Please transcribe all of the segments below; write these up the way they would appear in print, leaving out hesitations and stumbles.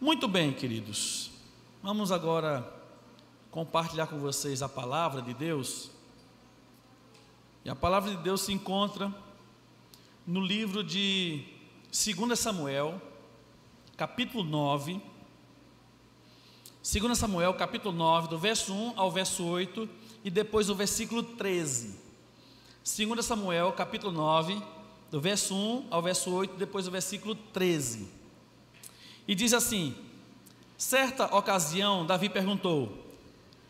Muito bem, queridos, vamos agora compartilhar com vocês a palavra de Deus. E a palavra de Deus se encontra no livro de 2 Samuel, capítulo 9. 2 Samuel, capítulo 9, do verso 1 ao verso 8 e depois o versículo 13. 2 Samuel, capítulo 9, do verso 1 ao verso 8 e depois o versículo 13. E diz assim: certa ocasião, Davi perguntou: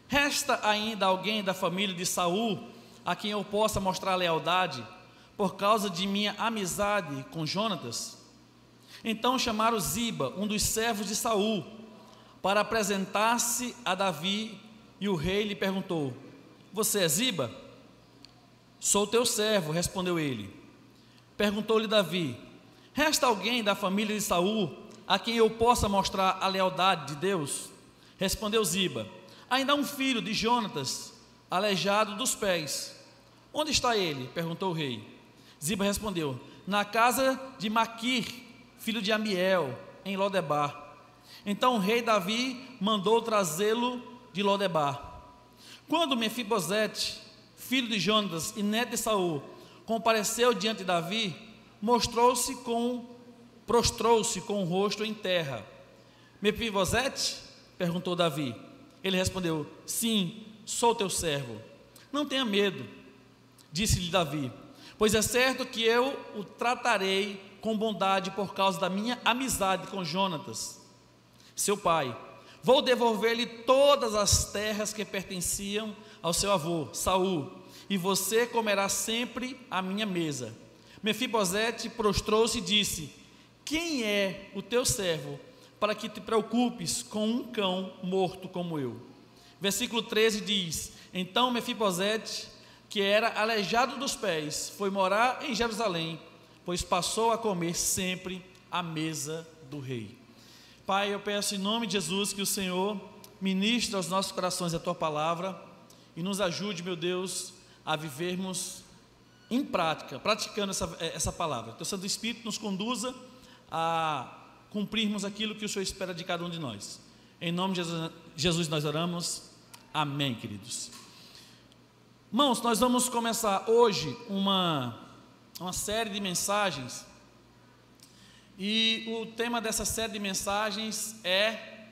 resta ainda alguém da família de Saul a quem eu possa mostrar lealdade por causa de minha amizade com Jonatas? Então chamaram Ziba, um dos servos de Saul, para apresentar-se a Davi, e o rei lhe perguntou: você é Ziba? Sou teu servo, respondeu ele. Perguntou-lhe Davi: resta alguém da família de Saul a quem eu possa mostrar a lealdade de Deus? Respondeu Ziba: ainda há um filho de Jonatas, aleijado dos pés. Onde está ele? Perguntou o rei. Ziba respondeu: na casa de Maquir, filho de Amiel, em Lodebar. Então o rei Davi mandou trazê-lo de Lodebar. Quando Mefibosete, filho de Jonatas e neto de Saul, compareceu diante de Davi, prostrou-se com o rosto em terra. Mefibosete? Perguntou Davi. Ele respondeu: sim, sou teu servo. Não tenha medo, disse-lhe Davi, pois é certo que eu o tratarei com bondade por causa da minha amizade com Jonatas, seu pai. Vou devolver-lhe todas as terras que pertenciam ao seu avô, Saul, e você comerá sempre à minha mesa. Mefibosete prostrou-se e disse: quem é o teu servo para que te preocupes com um cão morto como eu? Versículo 13 diz: então Mefibosete, que era aleijado dos pés, foi morar em Jerusalém, pois passou a comer sempre à mesa do rei. Pai, eu peço em nome de Jesus que o Senhor ministre aos nossos corações a tua palavra e nos ajude, meu Deus, a vivermos em prática, praticando essa palavra. Teu Santo Espírito nos conduza a cumprirmos aquilo que o Senhor espera de cada um de nós. Em nome de Jesus nós oramos. Amém, queridos. Irmãos, nós vamos começar hoje uma série de mensagens, e o tema dessa série de mensagens é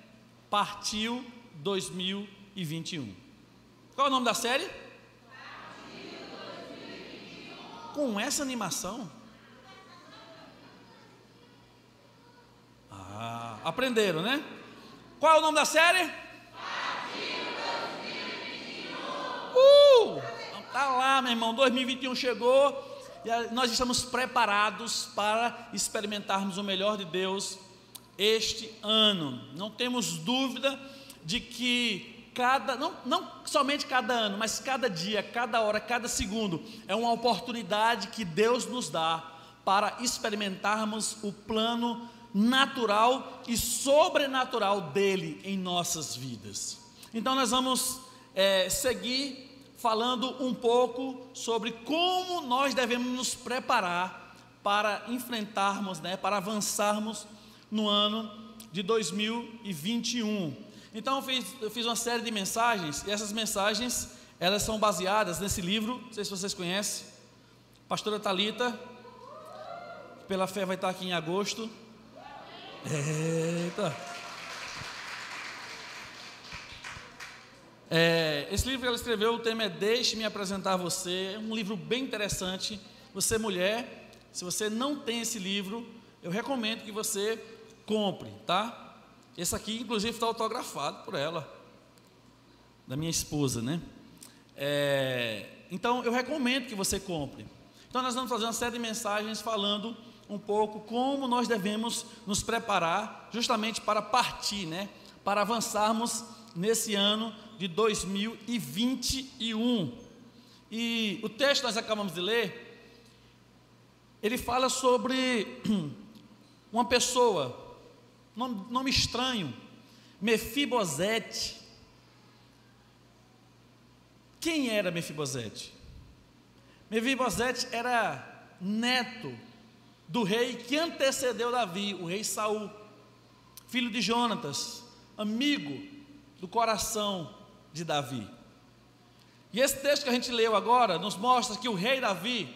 Partiu 2021. Qual é o nome da série? Partiu 2021. Com essa animação? Aprenderam, né? Qual é o nome da série? Partiu 2021. Tá lá, meu irmão, 2021 chegou e nós estamos preparados para experimentarmos o melhor de Deus este ano. Não temos dúvida de que não somente cada ano, mas cada dia, cada hora, cada segundo é uma oportunidade que Deus nos dá para experimentarmos o plano natural e sobrenatural dele em nossas vidas. Então nós vamos seguir falando um pouco sobre como nós devemos nos preparar para enfrentarmos, para avançarmos no ano de 2021. Então eu fiz uma série de mensagens, e essas mensagens, elas são baseadas nesse livro, não sei se vocês conhecem, pastora Thalita, que pela fé vai estar aqui em agosto. Eita! Esse livro que ela escreveu, o tema é Deixe-me Apresentar a Você. É um livro bem interessante. Você, mulher, se você não tem esse livro, eu recomendo que você compre, tá? Esse aqui, inclusive, está autografado por ela, da minha esposa, né? Então, eu recomendo que você compre. Então, nós vamos fazer uma série de mensagens falando um pouco como nós devemos nos preparar justamente para partir, para avançarmos nesse ano de 2021. E o texto que nós acabamos de ler, ele fala sobre uma pessoa, nome estranho, Mefibosete. Quem era Mefibosete? Mefibosete era neto do rei que antecedeu Davi, o rei Saul, filho de Jonatas, amigo do coração de Davi. E esse texto que a gente leu agora nos mostra que o rei Davi,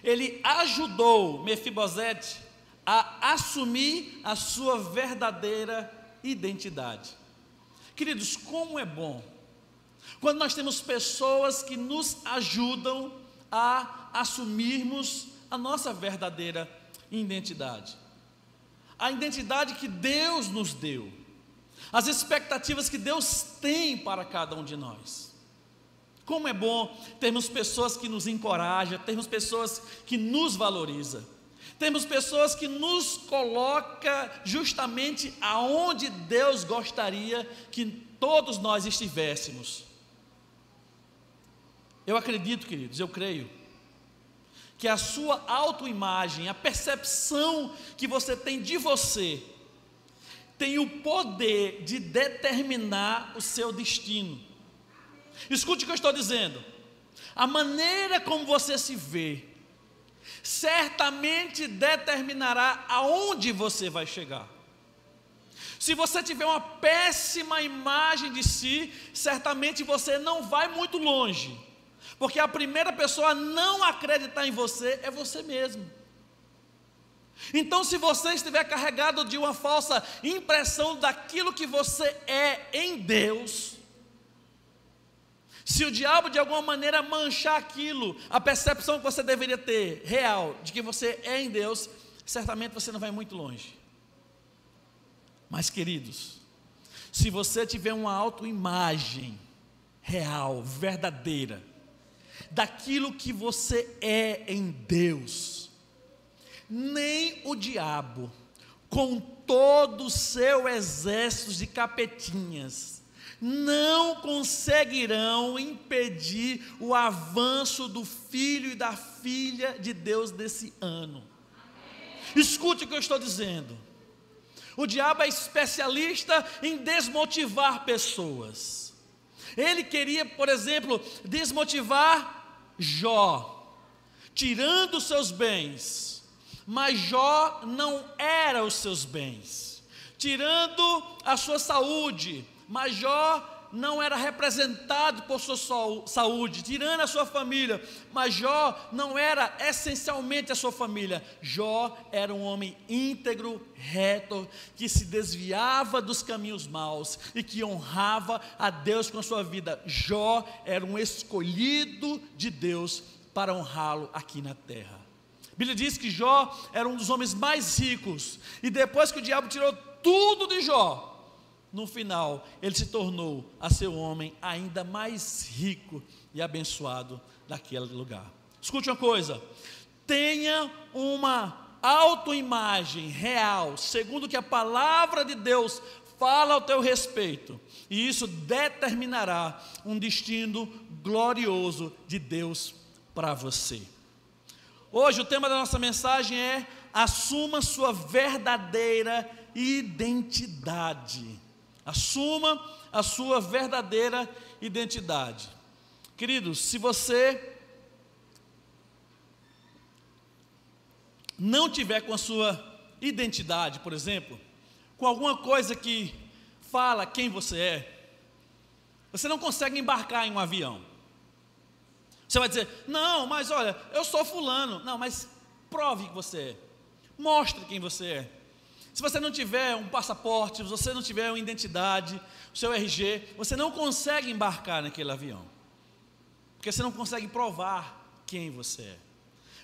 ele ajudou Mefibosete a assumir a sua verdadeira identidade. Queridos, como é bom quando nós temos pessoas que nos ajudam a assumirmos a nossa verdadeira identidade. A identidade que Deus nos deu, as expectativas que Deus tem para cada um de nós. Como é bom termos pessoas que nos encorajam, termos pessoas que nos valorizam, temos pessoas que nos colocam justamente aonde Deus gostaria que todos nós estivéssemos. Eu acredito, queridos, eu creio, que a sua autoimagem, a percepção que você tem de você, tem o poder de determinar o seu destino. Escute o que eu estou dizendo. A maneira como você se vê, certamente determinará aonde você vai chegar. Se você tiver uma péssima imagem de si, certamente você não vai muito longe, porque a primeira pessoa a não acreditar em você é você mesmo. Então, se você estiver carregado de uma falsa impressão daquilo que você é em Deus, se o diabo de alguma maneira manchar aquilo, a percepção que você deveria ter, real, de que você é em Deus, certamente você não vai muito longe. Mas, queridos, se você tiver uma autoimagem real, verdadeira, daquilo que você é em Deus, nem o diabo, com todo o seu exército de capetinhas, não conseguirão impedir o avanço do filho e da filha de Deus desse ano. Escute o que eu estou dizendo. O diabo é especialista em desmotivar pessoas. Ele queria, por exemplo, desmotivar Jó, tirando os seus bens, mas Jó não era os seus bens, tirando a sua saúde, mas Jó não era representado por sua saúde, tirando a sua família, mas Jó não era essencialmente a sua família. Jó era um homem íntegro, reto, que se desviava dos caminhos maus e que honrava a Deus com a sua vida. Jó era um escolhido de Deus para honrá-lo aqui na terra. A Bíblia diz que Jó era um dos homens mais ricos, e depois que o diabo tirou tudo de Jó, no final, ele se tornou a ser o homem ainda mais rico e abençoado daquele lugar. Escute uma coisa: tenha uma autoimagem real, segundo o que a palavra de Deus fala ao teu respeito, e isso determinará um destino glorioso de Deus para você. Hoje o tema da nossa mensagem é: assuma sua verdadeira identidade. Assuma a sua verdadeira identidade. Queridos, se você não tiver com a sua identidade, por exemplo, com alguma coisa que fala quem você é, você não consegue embarcar em um avião. Você vai dizer: não, mas olha, eu sou fulano. Não, mas prove que você é. Mostre quem você é. Se você não tiver um passaporte, se você não tiver uma identidade, o seu RG, você não consegue embarcar naquele avião, porque você não consegue provar quem você é.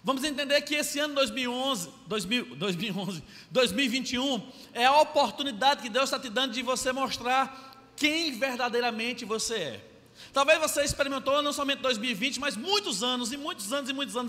Vamos entender que esse ano 2021 é a oportunidade que Deus está te dando de você mostrar quem verdadeiramente você é. Talvez você experimentou não somente 2020, mas muitos anos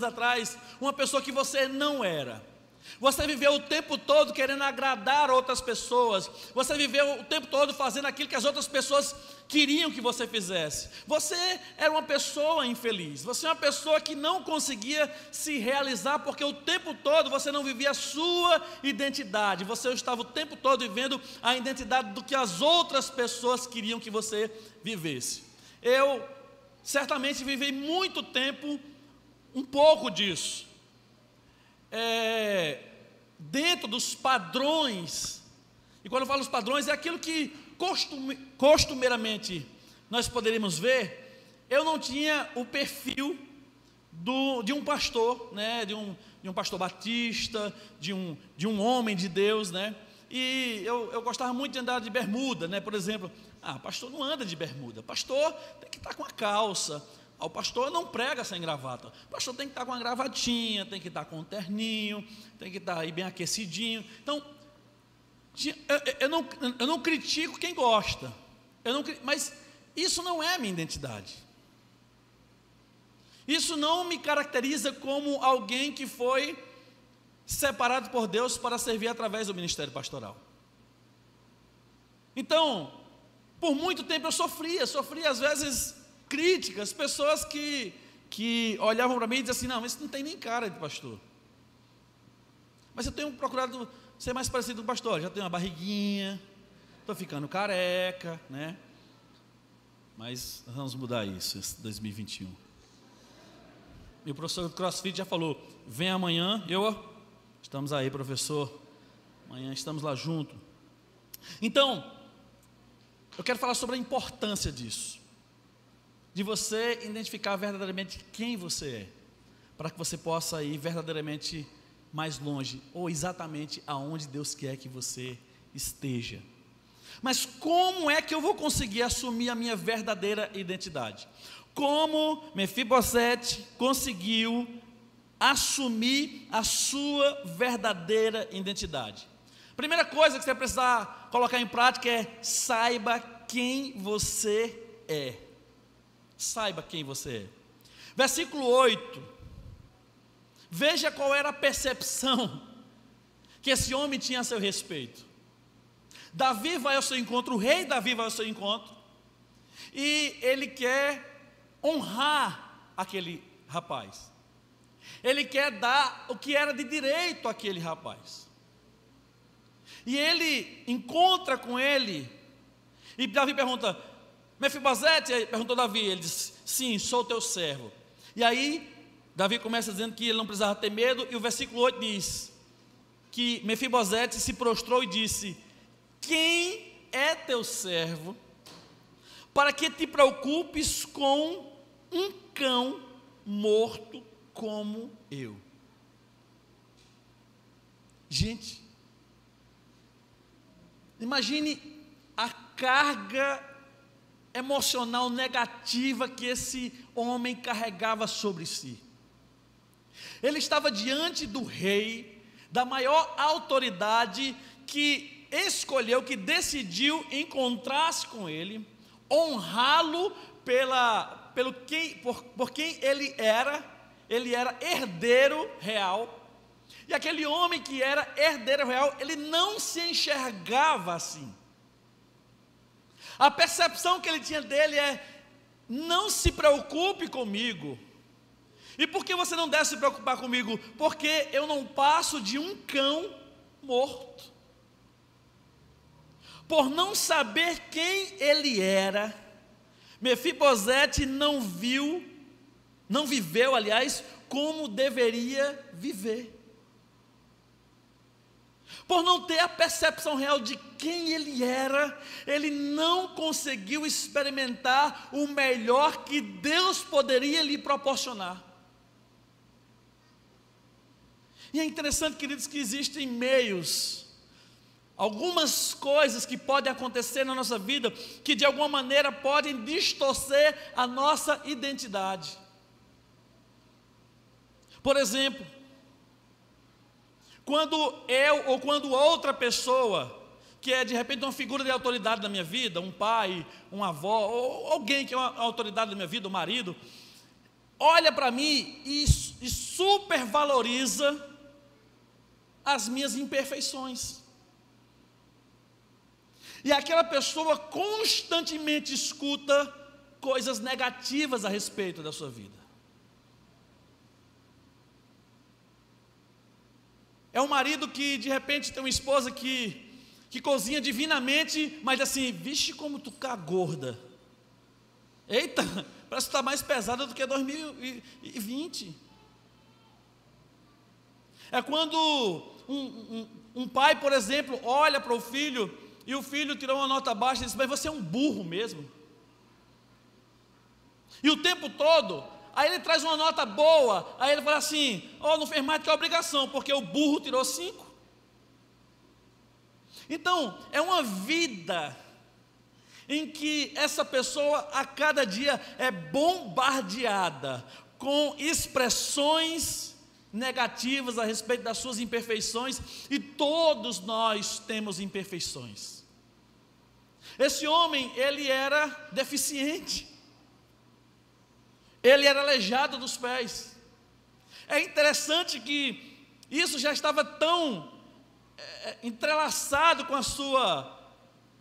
atrás, uma pessoa que você não era. Você viveu o tempo todo querendo agradar outras pessoas. Você viveu o tempo todo fazendo aquilo que as outras pessoas queriam que você fizesse. Você era uma pessoa infeliz. Você é uma pessoa que não conseguia se realizar, porque o tempo todo você não vivia a sua identidade. Você estava o tempo todo vivendo a identidade do que as outras pessoas queriam que você vivesse. Eu certamente vivi muito tempo um pouco disso. Dentro dos padrões E quando eu falo os padrões, é aquilo que costumeiramente nós poderíamos ver. Eu não tinha o perfil de um pastor, né? de um pastor batista, de um homem de Deus, né? E eu gostava muito de andar de bermuda, né? Por exemplo, pastor não anda de bermuda, pastor tem que estar com a calça. O pastor não prega sem gravata, o pastor tem que estar com uma gravatinha, tem que estar com um terninho, tem que estar aí bem aquecidinho. Então, eu não critico quem gosta, mas isso não é a minha identidade. Isso não me caracteriza como alguém que foi separado por Deus para servir através do ministério pastoral. Então, por muito tempo eu sofria às vezes críticas, pessoas que olhavam para mim e diziam assim: não, isso não tem nem cara de pastor. Mas eu tenho procurado ser mais parecido com o pastor, já tenho uma barriguinha, estou ficando careca, né? Mas nós vamos mudar isso em 2021. E o professor do CrossFit já falou: vem amanhã, estamos aí, professor, amanhã estamos lá junto. Então, eu quero falar sobre a importância disso, de você identificar verdadeiramente quem você é, para que você possa ir verdadeiramente mais longe, ou exatamente aonde Deus quer que você esteja. Mas como é que eu vou conseguir assumir a minha verdadeira identidade? Como Mefibosete conseguiu assumir a sua verdadeira identidade? Primeira coisa que você precisa colocar em prática é: saiba quem você é. Saiba quem você é. Versículo 8. Veja qual era a percepção que esse homem tinha a seu respeito. Davi vai ao seu encontro, o rei Davi vai ao seu encontro, e ele quer honrar aquele rapaz. Ele quer dar o que era de direito àquele rapaz. E ele encontra com ele, e Davi pergunta: Mefibosete? Perguntou Davi, ele diz: sim, sou teu servo. E aí Davi começa dizendo que ele não precisava ter medo, e o versículo 8 diz que Mefibosete se prostrou e disse: quem é teu servo para que te preocupes com um cão morto como eu? Gente, imagine a carga emocional negativa que esse homem carregava sobre si. Ele estava diante do rei, da maior autoridade, que escolheu, que decidiu encontrar-se com ele, honrá-lo por quem ele era herdeiro real. E aquele homem que era herdeiro real, ele não se enxergava assim. A percepção que ele tinha dele é: não se preocupe comigo. E por que você não deve se preocupar comigo? Porque eu não passo de um cão morto. Por não saber quem ele era, Mefibosete não viveu, aliás, como deveria viver. Por não ter a percepção real de quem ele era, ele não conseguiu experimentar o melhor que Deus poderia lhe proporcionar. E é interessante, queridos, que existem meios, algumas coisas que podem acontecer na nossa vida, que de alguma maneira podem distorcer a nossa identidade. Por exemplo, quando eu ou quando outra pessoa, que é de repente uma figura de autoridade na minha vida, um pai, uma avó, ou alguém que é uma autoridade na minha vida, um marido, olha para mim e supervaloriza as minhas imperfeições. E aquela pessoa constantemente escuta coisas negativas a respeito da sua vida. É um marido que de repente tem uma esposa que cozinha divinamente, mas assim: vixe, como tu tá gorda. Eita, parece que está mais pesada do que 2020. É quando Um pai, por exemplo, olha para o filho e o filho tirou uma nota baixa e diz: mas você é um burro mesmo. E o tempo todo, aí ele traz uma nota boa, aí ele fala assim: não fez mais do que a obrigação, porque o burro tirou 5. Então, é uma vida em que essa pessoa a cada dia é bombardeada com expressões negativas a respeito das suas imperfeições, e todos nós temos imperfeições. Esse homem, ele era deficiente, ele era aleijado dos pés. É interessante que isso já estava tão entrelaçado com a sua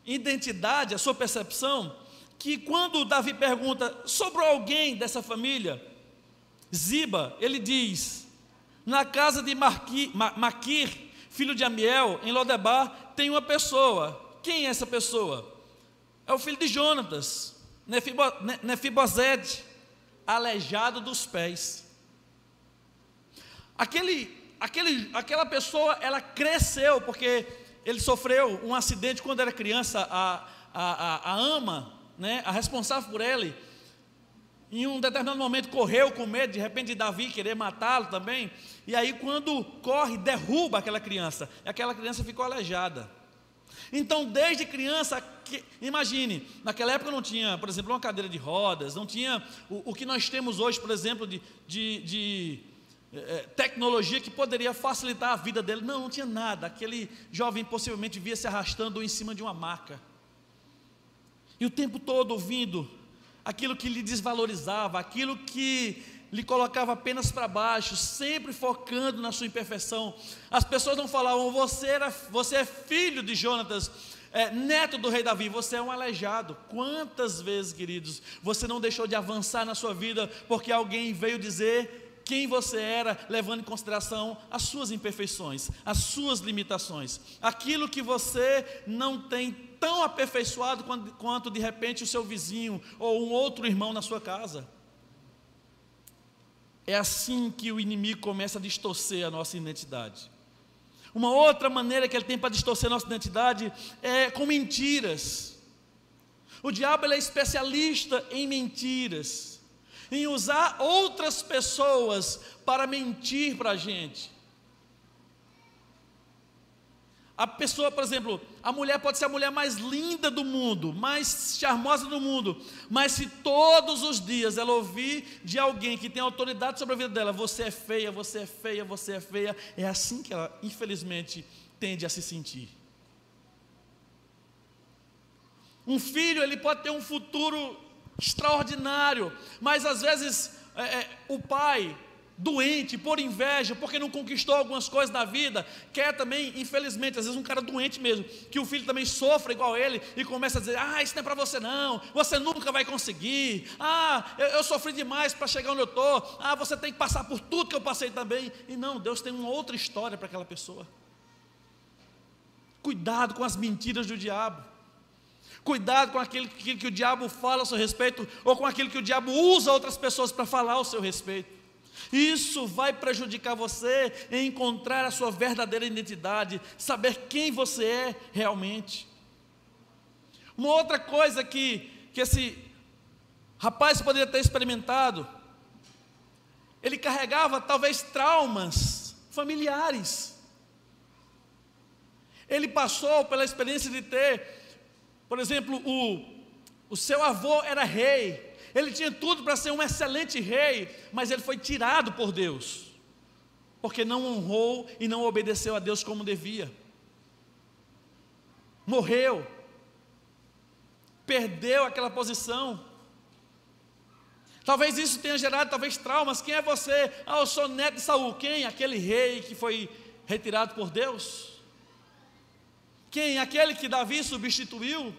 identidade, a sua percepção, que quando Davi pergunta: sobrou alguém dessa família? Ziba, ele diz: na casa de Maquir, filho de Amiel, em Lodebar, tem uma pessoa. Quem é essa pessoa? É o filho de Jonatas, Nefibosete, aleijado dos pés. Aquela pessoa, ela cresceu, porque ele sofreu um acidente quando era criança. A ama, né, a responsável por ele, em um determinado momento correu com medo, de repente, de Davi querer matá-lo também, e aí quando corre, derruba aquela criança, e aquela criança ficou aleijada. Então, desde criança, imagine, naquela época não tinha, por exemplo, uma cadeira de rodas, não tinha o que nós temos hoje, por exemplo, de tecnologia que poderia facilitar a vida dele. Não tinha nada. Aquele jovem possivelmente via se arrastando em cima de uma maca, e o tempo todo ouvindo aquilo que lhe desvalorizava, aquilo que lhe colocava apenas para baixo, sempre focando na sua imperfeição. As pessoas não falavam: você é filho de Jonatas, neto do rei Davi, você é um aleijado. Quantas vezes, queridos, você não deixou de avançar na sua vida porque alguém veio dizer quem você era, levando em consideração as suas imperfeições, as suas limitações, aquilo que você não tem tão aperfeiçoado quanto de repente o seu vizinho ou um outro irmão na sua casa. É assim que o inimigo começa a distorcer a nossa identidade. Uma outra maneira que ele tem para distorcer a nossa identidade é com mentiras. O diabo, ele é especialista em mentiras, em usar outras pessoas para mentir para a gente. A pessoa, por exemplo, a mulher pode ser a mulher mais linda do mundo, mais charmosa do mundo, mas se todos os dias ela ouvir de alguém que tem autoridade sobre a vida dela: você é feia, você é feia, você é feia, é assim que ela, infelizmente, tende a se sentir. Um filho, ele pode ter um futuro extraordinário, mas às vezes o pai, doente, por inveja, porque não conquistou algumas coisas da vida, quer também, infelizmente, às vezes um cara doente mesmo, que o filho também sofra igual ele, e começa a dizer: isso não é para você não, você nunca vai conseguir, eu sofri demais para chegar onde eu estou, você tem que passar por tudo que eu passei também. E não, Deus tem uma outra história para aquela pessoa. Cuidado com as mentiras do diabo, cuidado com aquilo que o diabo fala a seu respeito, ou com aquilo que o diabo usa outras pessoas para falar ao seu respeito. Isso vai prejudicar você em encontrar a sua verdadeira identidade, saber quem você é realmente. Uma outra coisa que esse rapaz poderia ter experimentado, ele carregava talvez traumas familiares. Ele passou pela experiência de ter, por exemplo, o seu avô era rei. Ele tinha tudo para ser um excelente rei, mas ele foi tirado por Deus, porque não honrou e não obedeceu a Deus como devia. Morreu, perdeu aquela posição. Talvez isso tenha gerado traumas. Quem é você? Eu sou neto de Saul. Quem? Aquele rei que foi retirado por Deus. Quem? Aquele que Davi substituiu.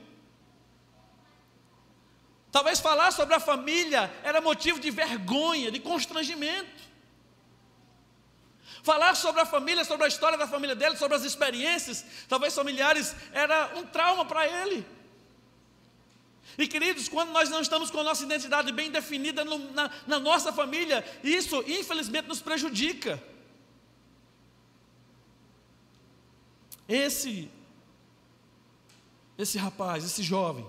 Talvez falar sobre a família era motivo de vergonha, de constrangimento. Falar sobre a família, sobre a história da família dele, sobre as experiências, talvez familiares, era um trauma para ele. E queridos, quando nós não estamos com a nossa identidade bem definida na nossa família, isso infelizmente nos prejudica. Esse rapaz, esse jovem,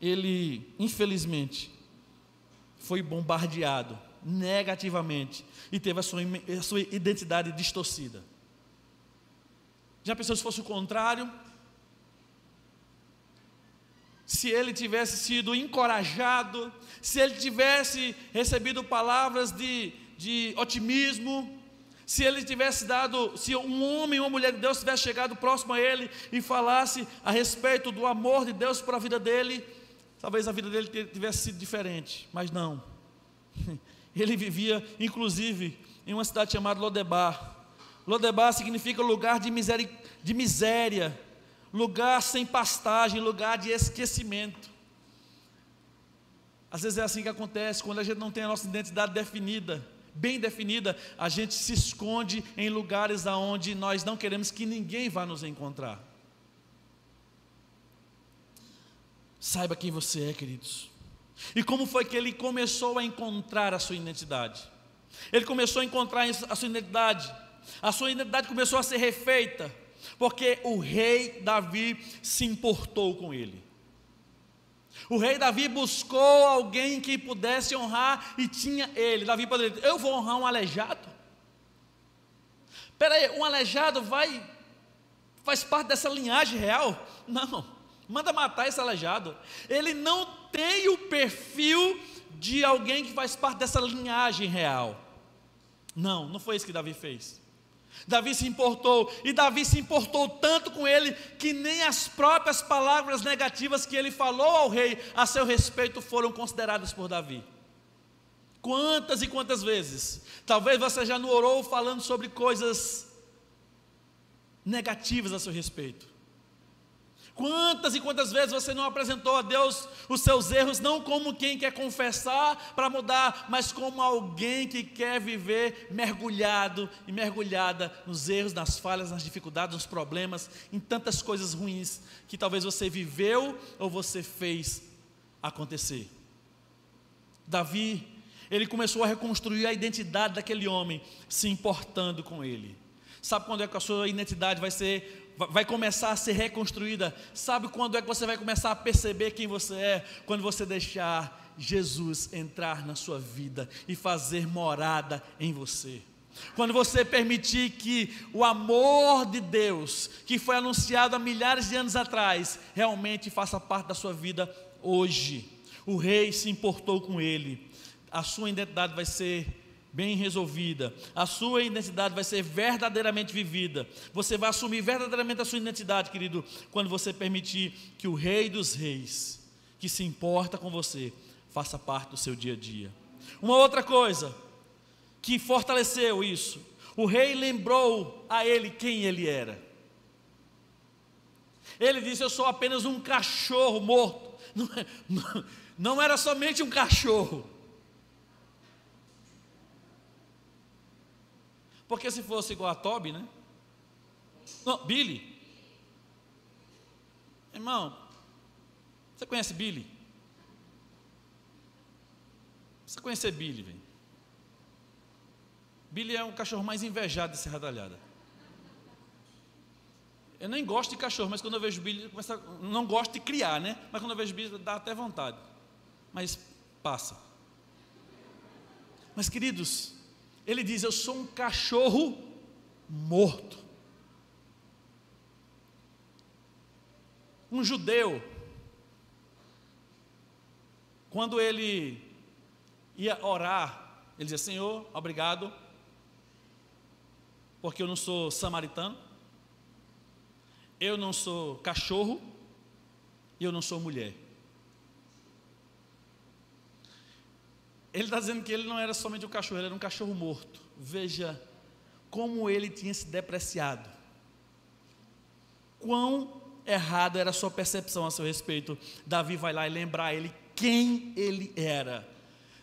ele, infelizmente, foi bombardeado negativamente e teve a sua identidade distorcida. Já pensou se fosse o contrário? Se ele tivesse sido encorajado, se ele tivesse recebido palavras de otimismo, se ele tivesse dado, se um homem ou uma mulher de Deus tivesse chegado próximo a ele e falasse a respeito do amor de Deus para a vida dele, talvez a vida dele tivesse sido diferente, mas não. Ele vivia, inclusive, em uma cidade chamada Lodebar. Lodebar significa lugar de miséria, lugar sem pastagem, lugar de esquecimento. Às vezes é assim que acontece, quando a gente não tem a nossa identidade definida, bem definida, a gente se esconde em lugares aonde nós não queremos que ninguém vá nos encontrar. Saiba quem você é, queridos. E como foi que ele começou a encontrar a sua identidade? Ele começou a encontrar a sua identidade começou a ser refeita, porque o rei Davi se importou com ele. O rei Davi buscou alguém que pudesse honrar, e tinha ele. Davi poderia dizer: eu vou honrar um aleijado? Espera aí, um aleijado faz parte dessa linhagem real? Não, manda matar esse aleijado. Ele não tem o perfil de alguém que faz parte dessa linhagem real. Não foi isso que Davi fez. Davi se importou, e Davi se importou tanto com ele, que nem as próprias palavras negativas que ele falou ao rei a seu respeito foram consideradas por Davi. Quantas e quantas vezes, talvez você já não orou falando sobre coisas negativas a seu respeito? Quantas e quantas vezes você não apresentou a Deus os seus erros, não como quem quer confessar para mudar, mas como alguém que quer viver mergulhado e mergulhada nos erros, nas falhas, nas dificuldades, nos problemas, em tantas coisas ruins que talvez você viveu ou você fez acontecer. Davi, ele começou a reconstruir a identidade daquele homem, se importando com ele. Sabe quando é que a sua identidade vai começar a ser reconstruída? Sabe quando é que você vai começar a perceber quem você é? Quando você deixar Jesus entrar na sua vida e fazer morada em você. Quando você permitir que o amor de Deus, que foi anunciado há milhares de anos atrás, realmente faça parte da sua vida hoje. O rei se importou com ele. A sua identidade vai ser bem resolvida, a sua identidade vai ser verdadeiramente vivida. Você vai assumir verdadeiramente a sua identidade, querido, quando você permitir que o Rei dos Reis, que se importa com você, faça parte do seu dia a dia. Uma outra coisa que fortaleceu isso: o rei lembrou a ele quem ele era. Ele disse: eu sou apenas um cachorro morto. Não era somente um cachorro. Porque se fosse igual a Toby, né? Não, Billy. Irmão, você conhece Billy? Você conhece Billy, velho? Billy é o cachorro mais invejado de Serra Talhada. Eu nem gosto de cachorro, mas quando eu vejo Billy, não gosto de criar, né? Mas quando eu vejo Billy, dá até vontade. Mas passa. Mas, queridos, ele diz: eu sou um cachorro morto. Um judeu, quando ele ia orar, ele dizia: Senhor, obrigado, porque eu não sou samaritano, eu não sou cachorro e eu não sou mulher. Ele está dizendo que ele não era somente um cachorro, ele era um cachorro morto. Veja como ele tinha se depreciado, quão errado era a sua percepção a seu respeito. Davi vai lá e lembrar ele quem ele era.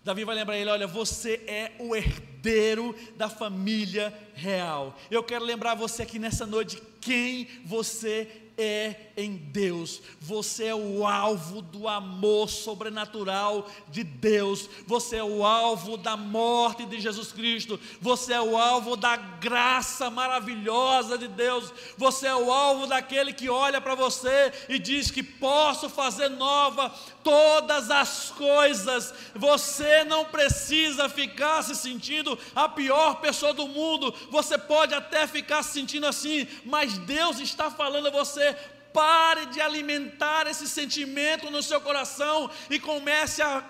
Davi vai lembrar ele: olha, você é o herdeiro da família real. Eu quero lembrar você aqui nessa noite quem você é em Deus. Você é o alvo do amor sobrenatural de Deus. Você é o alvo da morte de Jesus Cristo. Você é o alvo da graça maravilhosa de Deus. Você é o alvo daquele que olha para você e diz que posso fazer nova todas as coisas. Você não precisa ficar se sentindo a pior pessoa do mundo. Você pode até ficar se sentindo assim, mas Deus está falando a você: pare de alimentar esse sentimento no seu coração e comece a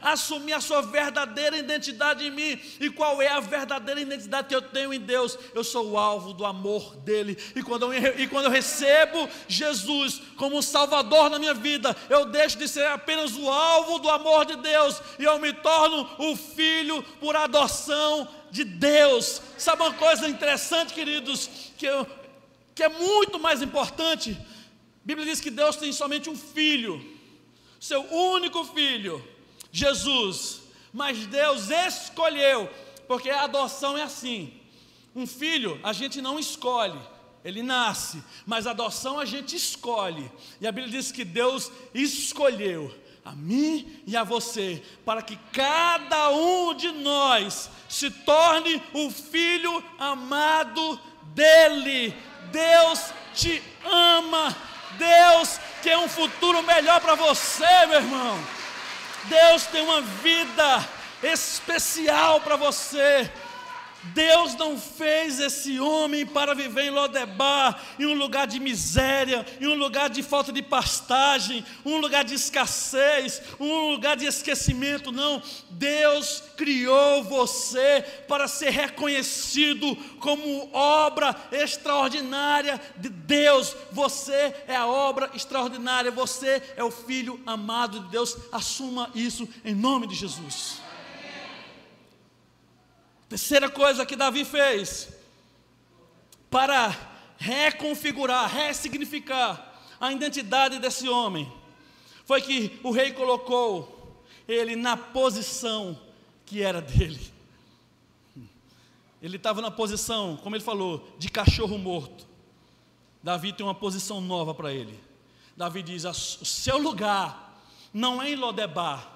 assumir a sua verdadeira identidade em mim. E qual é a verdadeira identidade que eu tenho em Deus? Eu sou o alvo do amor dele. E quando eu recebo Jesus como um Salvador na minha vida, eu deixo de ser apenas o alvo do amor de Deus e eu me torno o filho por adoção de Deus. Sabe uma coisa interessante, queridos, que é muito mais importante? A Bíblia diz que Deus tem somente um filho, seu único filho, Jesus. Mas Deus escolheu, porque a adoção é assim: um filho a gente não escolhe, ele nasce, mas a adoção a gente escolhe. E a Bíblia diz que Deus escolheu a mim e a você, para que cada um de nós se torne o filho amado dele. Deus te ama. Deus quer um futuro melhor para você, meu irmão. Deus tem uma vida especial para você. Deus não fez esse homem para viver em Lodebar, em um lugar de miséria, em um lugar de falta de pastagem, um lugar de escassez, um lugar de esquecimento. Não, Deus criou você para ser reconhecido como obra extraordinária de Deus. Você é a obra extraordinária, você é o filho amado de Deus. Assuma isso em nome de Jesus. Terceira coisa que Davi fez para reconfigurar, ressignificar a identidade desse homem, foi que o rei colocou ele na posição que era dele. Ele estava na posição, como ele falou, de cachorro morto. Davi tem uma posição nova para ele. Davi diz: o seu lugar não é em Lodebar.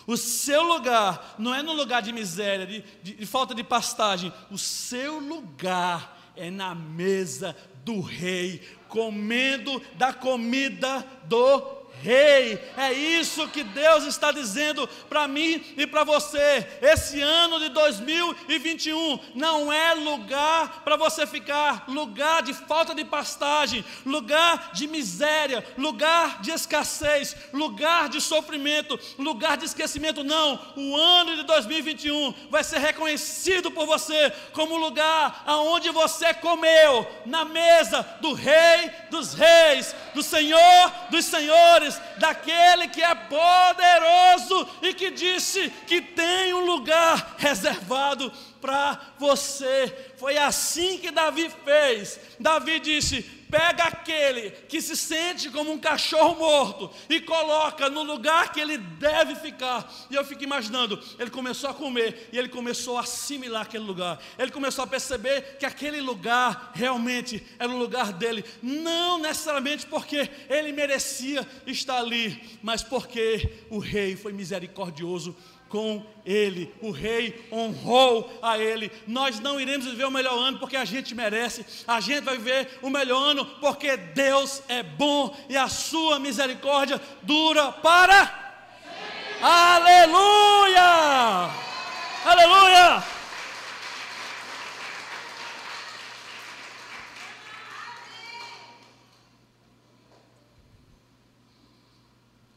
O seu lugar não é no lugar de miséria, de falta de pastagem. O seu lugar é na mesa do rei, comendo da comida do rei. É isso que Deus está dizendo para mim e para você. Esse ano de 2021 não é lugar para você ficar lugar de falta de pastagem, lugar de miséria, lugar de escassez, lugar de sofrimento, lugar de esquecimento. Não, o ano de 2021 vai ser reconhecido por você como o lugar aonde você comeu na mesa do Rei dos Reis, do Senhor dos Senhores, daquele que é poderoso e que disse que tem um lugar reservado para você. Foi assim que Davi fez. Davi disse: pega aquele que se sente como um cachorro morto e coloca no lugar que ele deve ficar. E eu fico imaginando, ele começou a comer e ele começou a assimilar aquele lugar. Ele começou a perceber que aquele lugar realmente era o lugar dele, não necessariamente porque ele merecia estar ali, mas porque o rei foi misericordioso com ele, o rei honrou a ele. Nós não iremos viver o melhor ano porque a gente merece, a gente vai viver o melhor ano porque Deus é bom e a sua misericórdia dura para sempre. Aleluia! Aleluia!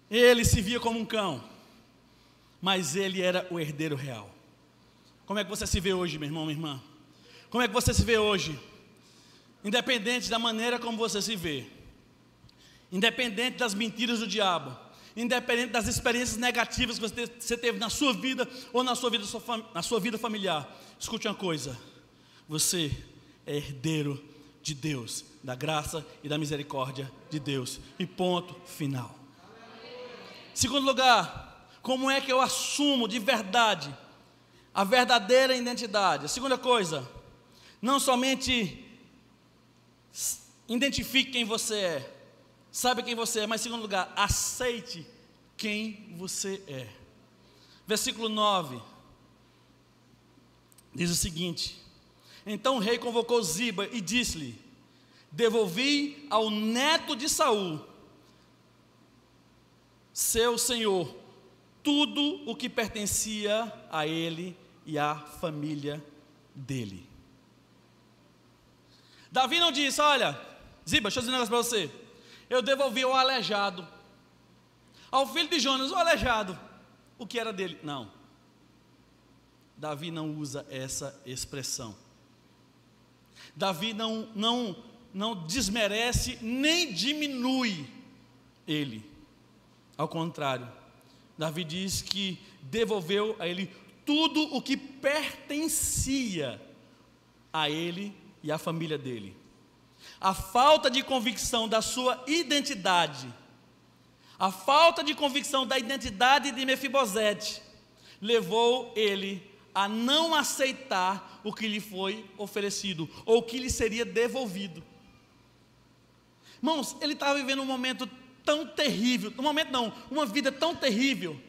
Ele se via como um cão, mas ele era o herdeiro real. Como é que você se vê hoje, meu irmão, minha irmã? Como é que você se vê hoje? Independente da maneira como você se vê, independente das mentiras do diabo, independente das experiências negativas que você teve na sua vida ou na sua vida familiar, escute uma coisa: você é herdeiro de Deus, da graça e da misericórdia de Deus. E ponto final. Segundo lugar, como é que eu assumo de verdade a verdadeira identidade? A segunda coisa, não somente identifique quem você é, Saiba quem você é, mas em segundo lugar, aceite quem você é. Versículo 9 diz o seguinte: então o rei convocou Ziba e disse-lhe: devolvi ao neto de Saul, seu senhor, tudo o que pertencia a ele e à família dele. Davi não disse: olha, Ziba, deixa eu dizer um negócio para você, eu devolvi ao aleijado, ao filho de Jonas, o aleijado, o que era dele. Não, Davi não usa essa expressão. Davi não desmerece nem diminui ele. Ao contrário, Davi diz que devolveu a ele tudo o que pertencia a ele e à família dele. A falta de convicção da sua identidade, a falta de convicção da identidade de Mefibosete, levou ele a não aceitar o que lhe foi oferecido, ou o que lhe seria devolvido. Irmãos, ele estava vivendo um momento tão terrível, uma vida tão terrível,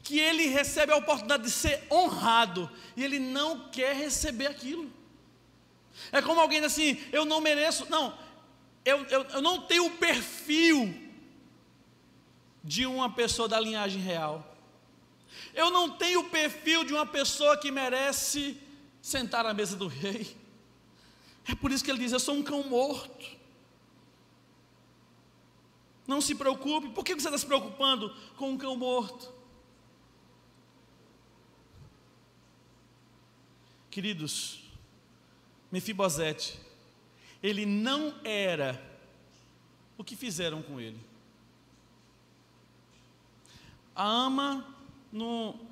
que ele recebe a oportunidade de ser honrado, e ele não quer receber aquilo. É como alguém diz assim: eu não mereço, não, eu não tenho o perfil de uma pessoa da linhagem real, eu não tenho o perfil de uma pessoa que merece sentar à mesa do rei. É por isso que ele diz: eu sou um cão morto. Não se preocupe. Por que você está se preocupando com um cão morto? Queridos, Mefibosete, ele não era o que fizeram com ele. A ama,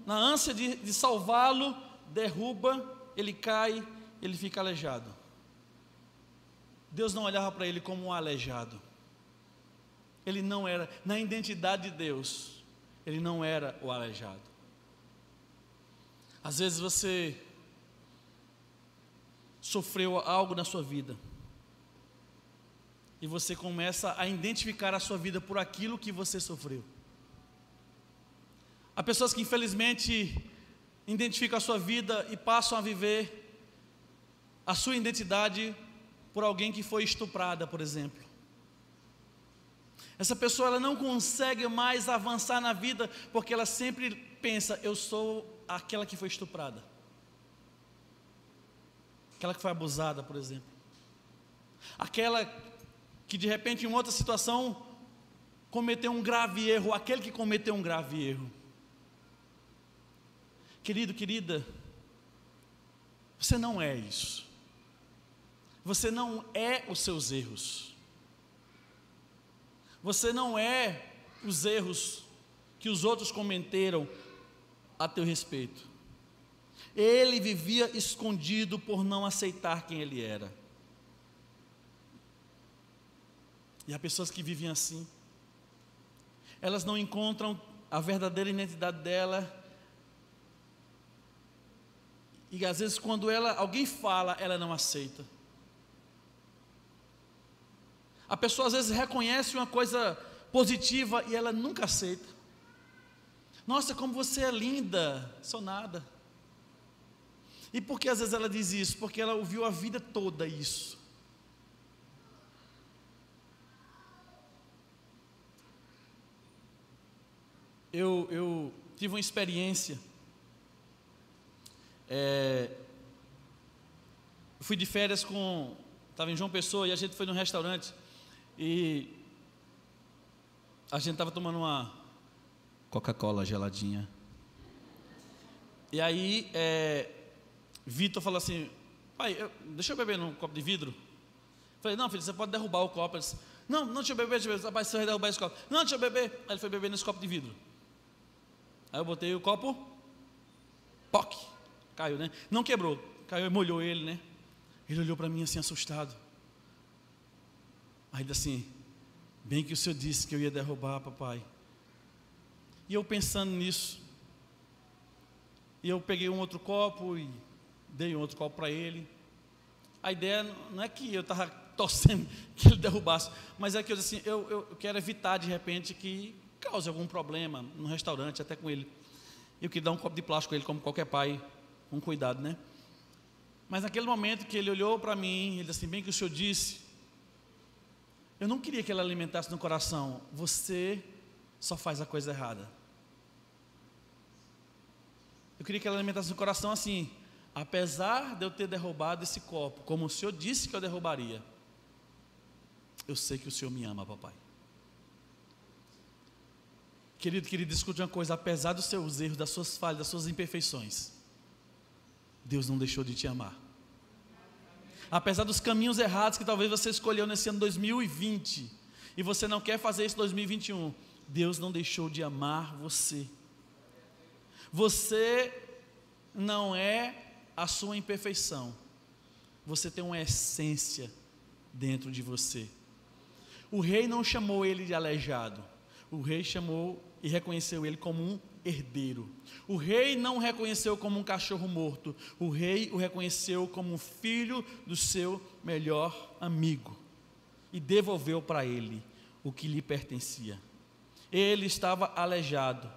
na ânsia de salvá-lo, derruba, ele cai, ele fica aleijado. Deus não olhava para ele como um aleijado. Ele não era, na identidade de Deus, ele não era o aleijado. Às vezes você sofreu algo na sua vida, e você começa a identificar a sua vida por aquilo que você sofreu. Há pessoas que infelizmente identificam a sua vida e passam a viver a sua identidade por alguém que foi estuprada, por exemplo. Essa pessoa, ela não consegue mais avançar na vida, porque ela sempre pensa: eu sou aquela que foi estuprada, aquela que foi abusada, por exemplo, aquela que de repente em outra situação cometeu um grave erro, aquele que cometeu um grave erro. Querido, querida, você não é isso. Você não é os seus erros. Você não é os erros que os outros cometeram a teu respeito. Ele vivia escondido por não aceitar quem ele era. E há pessoas que vivem assim. Elas não encontram a verdadeira identidade dela. E às vezes quando alguém fala, ela não aceita. A pessoa às vezes reconhece uma coisa positiva e ela nunca aceita. Nossa, como você é linda. Sou nada. E por que às vezes ela diz isso? Porque ela ouviu a vida toda isso. Eu tive uma experiência. Fui de férias estava em João Pessoa, e a gente foi num restaurante, e a gente estava tomando uma Coca-Cola geladinha. E aí Vitor falou assim: pai, deixa eu beber num copo de vidro. Falei: não, filho, você pode derrubar o copo. Ele disse: não, deixa eu beber, rapaz, você vai derrubar esse copo. Não, deixa eu beber. Aí ele foi beber nesse copo de vidro. Aí eu botei o copo, POC, caiu, né? Não quebrou, caiu e molhou ele, né? Ele olhou para mim assim, assustado. Aí ele disse assim: bem que o senhor disse que eu ia derrubar, papai. E eu pensando nisso, e eu peguei um outro copo e dei um outro copo para ele. A ideia não é que eu estava torcendo que ele derrubasse. Mas é que eu disse assim, eu quero evitar de repente que cause algum problema no restaurante, até com ele. Eu queria dar um copo de plástico a ele, como qualquer pai, com cuidado, né? Mas naquele momento que ele olhou para mim, ele disse assim, bem que o senhor disse, eu não queria que ele alimentasse no coração, você só faz a coisa errada. Eu queria que ela alimentasse no coração assim, apesar de eu ter derrubado esse copo, como o senhor disse que eu derrubaria, eu sei que o senhor me ama, papai. Querido, escute uma coisa, apesar dos seus erros, das suas falhas, das suas imperfeições, Deus não deixou de te amar. Apesar dos caminhos errados que talvez você escolheu nesse ano 2020, e você não quer fazer isso em 2021, Deus não deixou de amar você. Você não é a sua imperfeição, você tem uma essência dentro de você. O rei não chamou ele de aleijado, o rei chamou e reconheceu ele como um herdeiro. O rei não o reconheceu como um cachorro morto, o rei o reconheceu como um filho do seu melhor amigo e devolveu para ele o que lhe pertencia. Ele estava aleijado,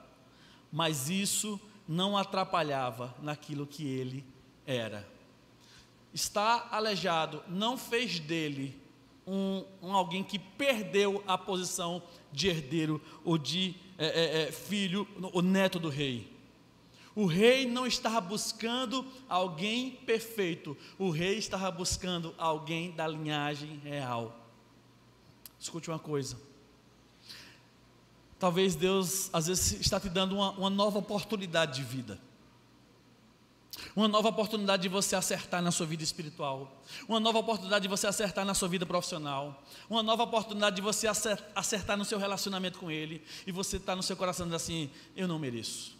mas isso não atrapalhava naquilo que ele era. Estar aleijado não fez dele alguém que perdeu a posição de herdeiro ou de filho, o neto do rei. O rei não estava buscando alguém perfeito, o rei estava buscando alguém da linhagem real. Escute uma coisa, talvez Deus às vezes está te dando uma nova oportunidade de vida, uma nova oportunidade de você acertar na sua vida espiritual, uma nova oportunidade de você acertar na sua vida profissional, uma nova oportunidade de você acertar no seu relacionamento com Ele, e você está no seu coração dizendo assim, eu não mereço,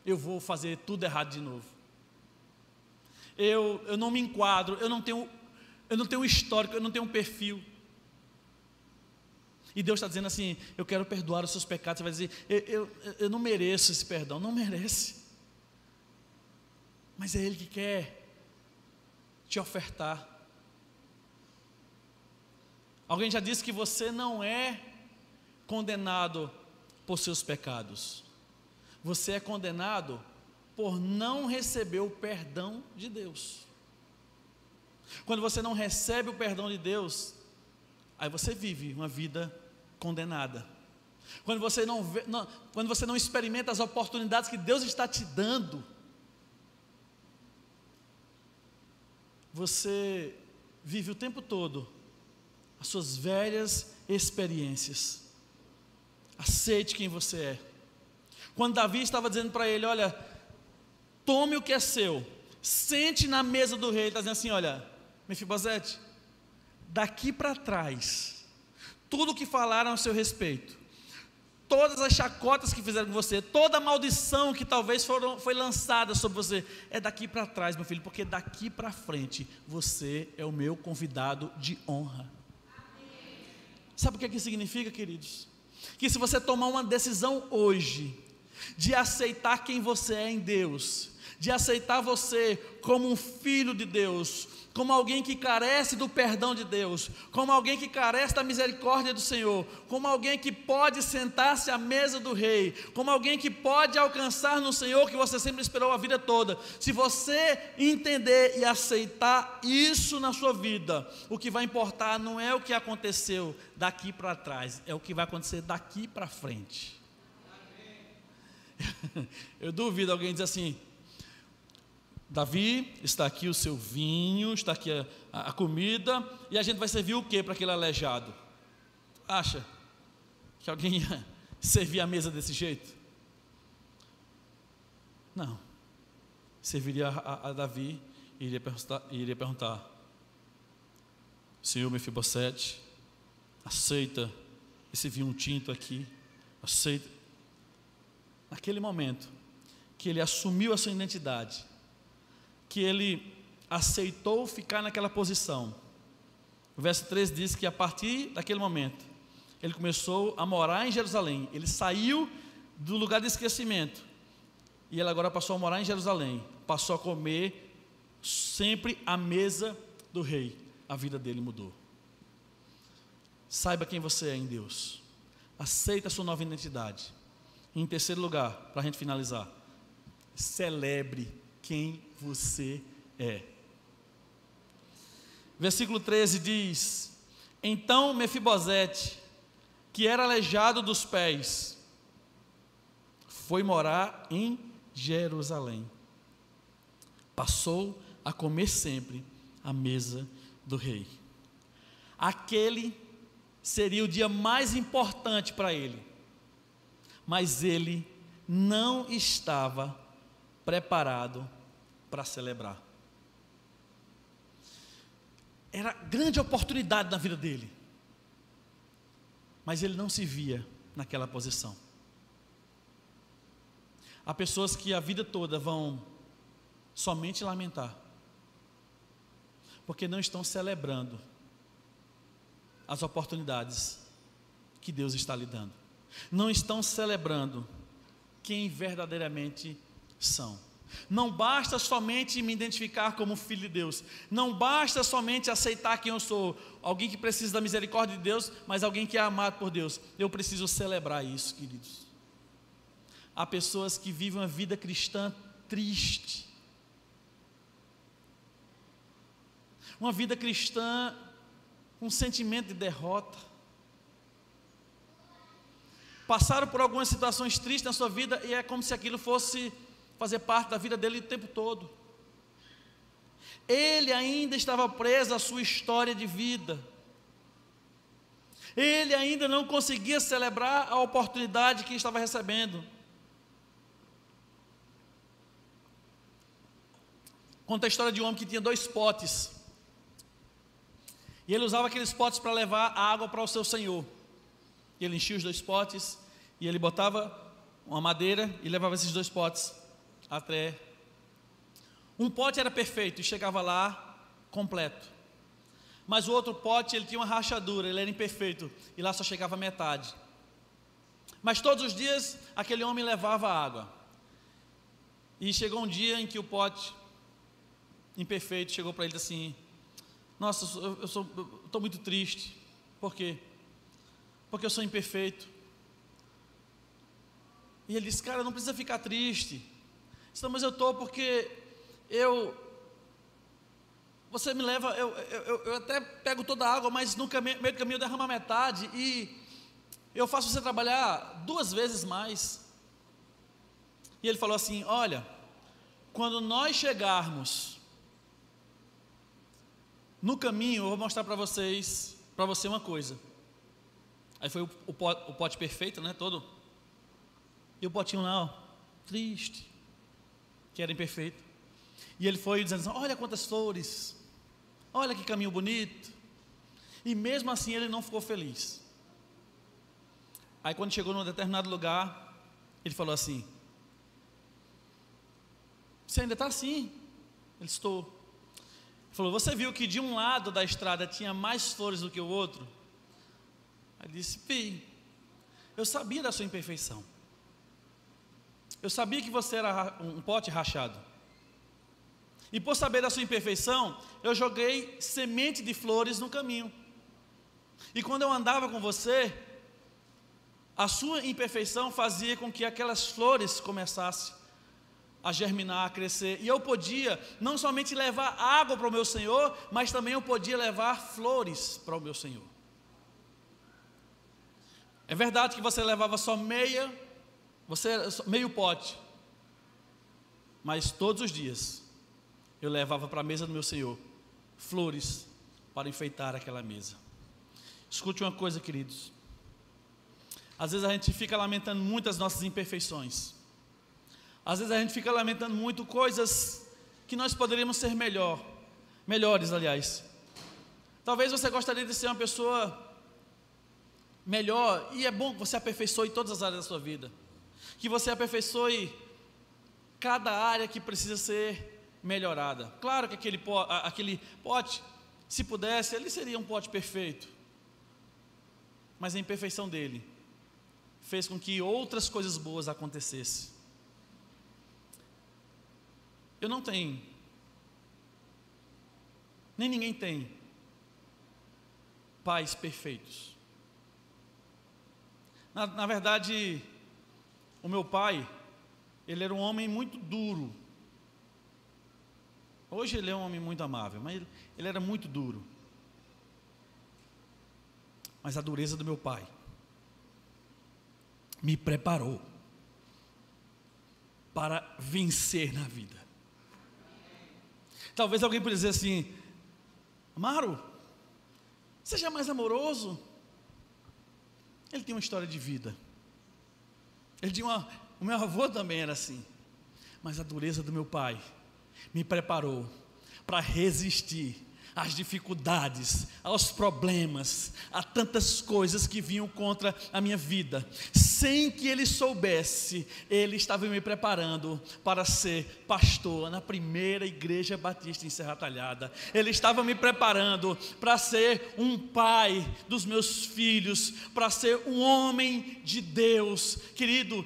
eu vou fazer tudo errado de novo, eu não me enquadro, eu não tenho histórico, eu não tenho um perfil. E Deus está dizendo assim, eu quero perdoar os seus pecados. Você vai dizer, eu não mereço esse perdão. Não merece, mas é Ele que quer te ofertar. Alguém já disse que você não é condenado por seus pecados, você é condenado por não receber o perdão de Deus. Quando você não recebe o perdão de Deus, aí você vive uma vida condenada. Quando você não experimenta as oportunidades que Deus está te dando, você vive o tempo todo as suas velhas experiências. Aceite quem você é. Quando Davi estava dizendo para ele, olha, tome o que é seu, sente na mesa do rei, ele está dizendo assim, olha, Mefibosete, daqui para trás, tudo o que falaram a seu respeito, todas as chacotas que fizeram com você, toda a maldição que talvez foi lançada sobre você, é daqui para trás, meu filho, porque daqui para frente, você é o meu convidado de honra. Sabe o que significa, queridos? Que se você tomar uma decisão hoje, de aceitar quem você é em Deus, de aceitar você como um filho de Deus, como alguém que carece do perdão de Deus, como alguém que carece da misericórdia do Senhor, como alguém que pode sentar-se à mesa do rei, como alguém que pode alcançar no Senhor que você sempre esperou a vida toda. Se você entender e aceitar isso na sua vida, o que vai importar não é o que aconteceu daqui para trás, é o que vai acontecer daqui para frente. Eu duvido alguém dizer assim, Davi, está aqui o seu vinho, está aqui a comida, e a gente vai servir o que para aquele aleijado? Acha que alguém ia servir a mesa desse jeito? Não. Serviria a Davi e iria perguntar, Senhor Mefibosete, aceita esse vinho tinto aqui, aceita. Naquele momento que ele assumiu a sua identidade, que ele aceitou ficar naquela posição, o verso 3 diz que a partir daquele momento, ele começou a morar em Jerusalém, ele saiu do lugar de esquecimento, e ele agora passou a morar em Jerusalém, passou a comer sempre à mesa do rei, a vida dele mudou. Saiba quem você é em Deus. Aceita a sua nova identidade. Em terceiro lugar, para a gente finalizar, celebre quem você é. Versículo 13 diz: então Mefibosete, que era aleijado dos pés, foi morar em Jerusalém. Passou a comer sempre à mesa do rei. Aquele seria o dia mais importante para ele, mas ele não estava preparado para celebrar. Era grande oportunidade na vida dele, mas ele não se via naquela posição. Há pessoas que a vida toda vão somente lamentar, porque não estão celebrando as oportunidades que Deus está lhe dando. Não estão celebrando quem verdadeiramente são. Não basta somente me identificar como filho de Deus. Não basta somente aceitar quem eu sou. Alguém que precisa da misericórdia de Deus, mas alguém que é amado por Deus. Eu preciso celebrar isso, queridos. Há pessoas que vivem uma vida cristã triste. Uma vida cristã com sentimento de derrota. Passaram por algumas situações tristes na sua vida e é como se aquilo fosse fazer parte da vida dele o tempo todo. Ele ainda estava preso à sua história de vida. Ele ainda não conseguia celebrar a oportunidade que estava recebendo. Conta a história de um homem que tinha 2 potes. E ele usava aqueles potes para levar a água para o seu senhor. E ele enchia os 2 potes e ele botava uma madeira e levava esses 2 potes até. Um pote era perfeito e chegava lá completo, mas o outro pote ele tinha uma rachadura, ele era imperfeito e lá só chegava metade. Mas todos os dias aquele homem levava água. E chegou um dia em que o pote imperfeito chegou para ele assim: nossa, eu estou muito triste. Por quê? Porque eu sou imperfeito. E ele disse: cara, não precisa ficar triste. Disse: não, mas eu estou porque você me leva, eu até pego toda a água, mas no meio do caminho eu derramo a metade, e eu faço você trabalhar 2 vezes mais. E ele falou assim: olha, quando nós chegarmos no caminho, eu vou mostrar para você uma coisa. Aí foi o pote perfeito, né, todo, e o potinho lá, ó, triste, que era imperfeito. E ele foi dizendo assim: olha quantas flores, olha que caminho bonito. E mesmo assim ele não ficou feliz. Aí quando chegou num determinado lugar, ele falou assim: você ainda está assim? Ele: estou. Ele falou: você viu que de um lado da estrada tinha mais flores do que o outro? Aí ele disse: vi. Eu sabia da sua imperfeição. Eu sabia que você era um pote rachado. E por saber da sua imperfeição, eu joguei semente de flores no caminho. E quando eu andava com você, a sua imperfeição fazia com que aquelas flores começassem a germinar, a crescer. E eu podia não somente levar água para o meu Senhor, mas também eu podia levar flores para o meu Senhor. É verdade que você levava só meio pote, mas todos os dias eu levava para a mesa do meu Senhor flores para enfeitar aquela mesa. Escute uma coisa, queridos. Às vezes a gente fica lamentando muito as nossas imperfeições. Às vezes a gente fica lamentando muito coisas que nós poderíamos ser melhores, aliás. Talvez você gostaria de ser uma pessoa melhor, e é bom que você aperfeiçoe todas as áreas da sua vida. Que você aperfeiçoe cada área que precisa ser melhorada. Claro que aquele pote, se pudesse, ele seria um pote perfeito. Mas a imperfeição dele fez com que outras coisas boas acontecessem. Eu não tenho, nem ninguém tem, pais perfeitos. Na verdade, o meu pai, ele era um homem muito duro. Hoje ele é um homem muito amável, mas ele era muito duro. Mas a dureza do meu pai me preparou para vencer na vida. Talvez alguém possa dizer assim: Amaro, seja mais amoroso. Ele tinha uma história de vida. O meu avô também era assim. Mas a dureza do meu pai me preparou para resistir às dificuldades, aos problemas, a tantas coisas que vinham contra a minha vida. Sem que ele soubesse, ele estava me preparando para ser pastor na primeira igreja batista em Serra Talhada. Ele estava me preparando para ser um pai dos meus filhos, para ser um homem de Deus. Querido,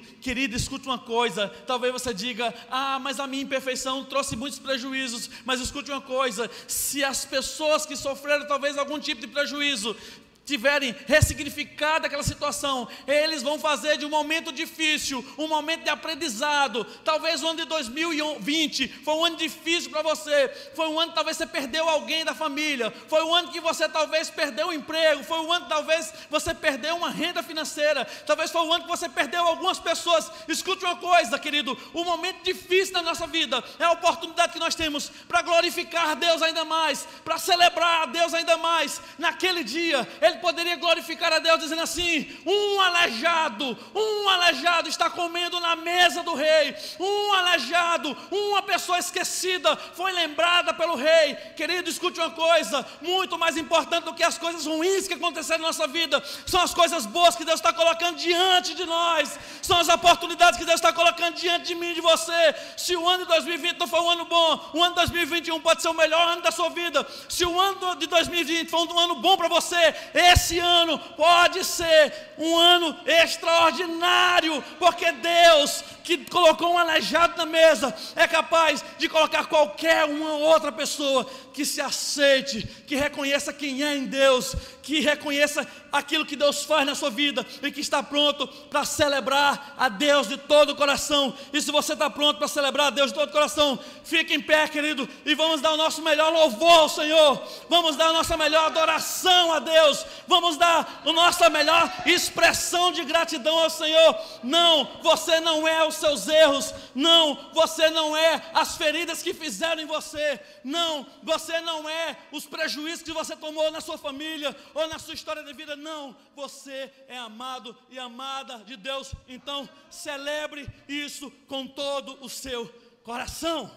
escute uma coisa. Talvez você diga: mas a minha imperfeição trouxe muitos prejuízos. Mas escute uma coisa: se as pessoas que sofreram talvez algum tipo de prejuízo tiverem ressignificado aquela situação, eles vão fazer de um momento difícil um momento de aprendizado. Talvez o ano de 2020 foi um ano difícil para você, foi um ano que talvez você perdeu alguém da família, foi um ano que você talvez perdeu o emprego, foi um ano que talvez você perdeu uma renda financeira, talvez foi um ano que você perdeu algumas pessoas. Escute uma coisa, querido: o momento difícil da nossa vida é a oportunidade que nós temos para glorificar a Deus ainda mais, para celebrar a Deus ainda mais. Naquele dia, ele poderia glorificar a Deus dizendo assim: um aleijado está comendo na mesa do rei, um aleijado, uma pessoa esquecida foi lembrada pelo rei. Querido, escute uma coisa: muito mais importante do que as coisas ruins que aconteceram na nossa vida, são as coisas boas que Deus está colocando diante de nós, são as oportunidades que Deus está colocando diante de mim e de você. Se o ano de 2020 não foi um ano bom, o ano de 2021 pode ser o melhor ano da sua vida. Se o ano de 2020 foi um ano bom para você, esse ano pode ser um ano extraordinário, porque Deus, que colocou um aleijado na mesa, é capaz de colocar qualquer uma outra pessoa que se aceite, que reconheça quem é em Deus, que reconheça aquilo que Deus faz na sua vida e que está pronto para celebrar a Deus de todo o coração. E se você está pronto para celebrar a Deus de todo o coração, fique em pé, querido, e vamos dar o nosso melhor louvor ao Senhor, vamos dar a nossa melhor adoração a Deus, vamos dar a nossa melhor expressão de gratidão ao Senhor. Não, você não é os seus erros, não, você não é as feridas que fizeram em você, não, você não é os prejuízos que você tomou na sua família ou na sua história de vida, não, você é amado e amada de Deus. Então celebre isso com todo o seu coração.